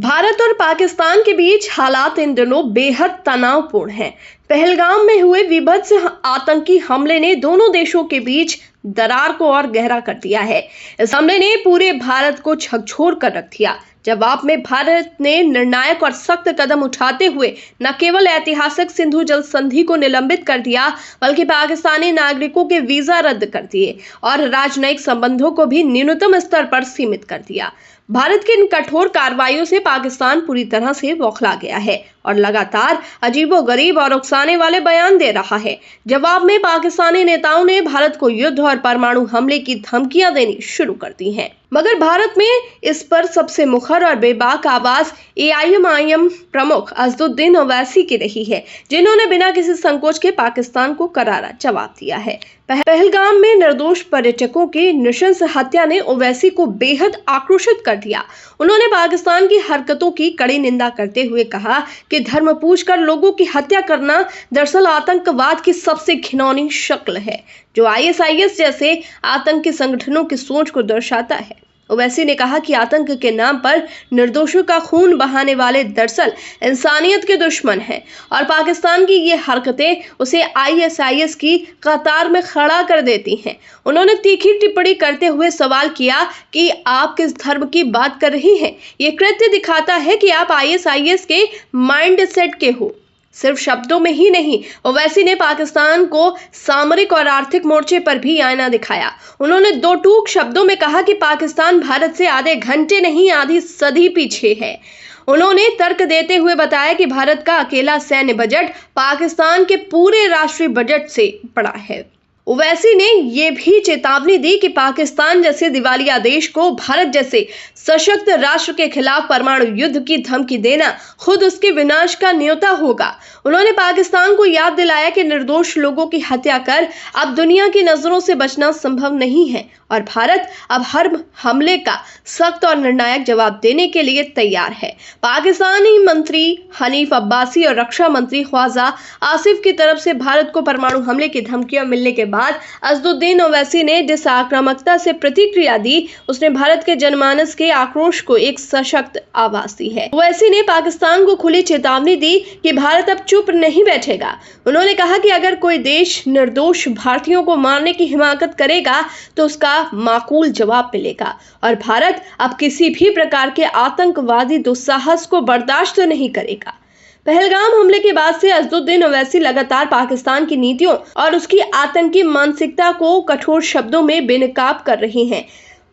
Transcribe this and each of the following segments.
भारत और पाकिस्तान के बीच हालात इन दिनों बेहद तनावपूर्ण हैं। पहलगाम में हुए विभत्स आतंकी हमले ने दोनों देशों के बीच दरार को और गहरा कर दिया है। इस हमले ने पूरे भारत को झकझोर कर रख दिया। जवाब में भारत ने निर्णायक और सख्त कदम उठाते हुए न केवल ऐतिहासिक सिंधु जल संधि को निलंबित कर दिया, बल्कि पाकिस्तानी नागरिकों के वीजा रद्द कर दिए और राजनयिक संबंधों को भी न्यूनतम स्तर पर सीमित कर दिया। भारत की इन कठोर कार्रवाइयों से पाकिस्तान पूरी तरह से बौखला गया है और लगातार अजीबोगरीब और उकसाने वाले बयान दे रहा है। जवाब में पाकिस्तानी नेताओं ने भारत को युद्ध और परमाणु हमले की धमकियां देनी शुरू कर दी हैं। मगर भारत में इस पर सबसे मुखर और बेबाक आवाज AIMIM प्रमुख असदुद्दीन ओवैसी की रही है, जिन्होंने बिना किसी संकोच के पाकिस्तान को करारा जवाब दिया है। पहलगाम में निर्दोष पर्यटकों की नृशंस हत्या ने ओवैसी को बेहद आक्रोशित कर दिया। उन्होंने पाकिस्तान की हरकतों की कड़ी निंदा करते हुए कहा कि धर्म पूछकर लोगों की हत्या करना दरअसल आतंकवाद की सबसे घिनौनी शक्ल है, जो ISIS जैसे आतंकी संगठनों की सोच को दर्शाता है। ओवैसी ने कहा कि आतंक के नाम पर निर्दोषों का खून बहाने वाले दरअसल इंसानियत के दुश्मन हैं और पाकिस्तान की ये हरकतें उसे ISIS की कतार में खड़ा कर देती हैं। उन्होंने तीखी टिप्पणी करते हुए सवाल किया कि आप किस धर्म की बात कर रही हैं? ये कृत्य दिखाता है कि आप ISIS के माइंड सेट के हो। सिर्फ शब्दों में ही नहीं, ओवैसी ने पाकिस्तान को सामरिक और आर्थिक मोर्चे पर भी आईना दिखाया। उन्होंने दो टूक शब्दों में कहा कि पाकिस्तान भारत से आधे घंटे नहीं, आधी सदी पीछे है। उन्होंने तर्क देते हुए बताया कि भारत का अकेला सैन्य बजट पाकिस्तान के पूरे राष्ट्रीय बजट से बड़ा है। ओवैसी ने यह भी चेतावनी दी कि पाकिस्तान जैसे दिवालिया देश को भारत जैसे सशक्त राष्ट्र के खिलाफ परमाणु युद्ध की धमकी देना खुद उसके विनाश का न्योता होगा। उन्होंने पाकिस्तान को याद दिलाया कि निर्दोष लोगों की हत्या कर अब दुनिया की नजरों से बचना संभव नहीं है और भारत अब हर हमले का सख्त और निर्णायक जवाब देने के लिए तैयार है। पाकिस्तानी मंत्री हनीफ अब्बासी और रक्षा मंत्री ख्वाजा आसिफ की तरफ से भारत को परमाणु हमले की धमकियां मिलने के बाद असदुद्दीन ओवैसी ने जिस आक्रामकता से प्रतिक्रिया दी, उसने भारत के जनमानस के आक्रोश को एक सशक्त आवाज दी है। ओवैसी ने पाकिस्तान को खुली चेतावनी दी कि भारत अब चुप नहीं बैठेगा। उन्होंने कहा कि अगर कोई देश निर्दोष भारतीयों को मारने की हिमाकत करेगा तो उसका माकूल जवाब मिलेगा और भारत अब किसी भी प्रकार के आतंकवादी दुस्साहस को बर्दाश्त नहीं करेगा। पहलगाम हमले के बाद से असदुद्दीन ओवैसी लगातार पाकिस्तान की नीतियों और उसकी आतंकी मानसिकता को कठोर शब्दों में बेनकाब कर रही हैं।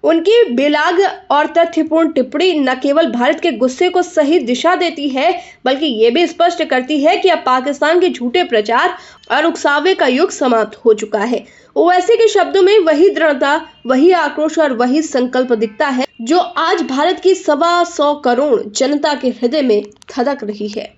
उनकी बेलाग और तथ्यपूर्ण टिप्पणी न केवल भारत के गुस्से को सही दिशा देती है, बल्कि ये भी स्पष्ट करती है कि अब पाकिस्तान के झूठे प्रचार और उकसावे का युग समाप्त हो चुका है। ओवैसी के शब्दों में वही दृढ़ता, वही आक्रोश और वही संकल्प दिखता है जो आज भारत की 125 करोड़ जनता के हृदय में धड़क रही है।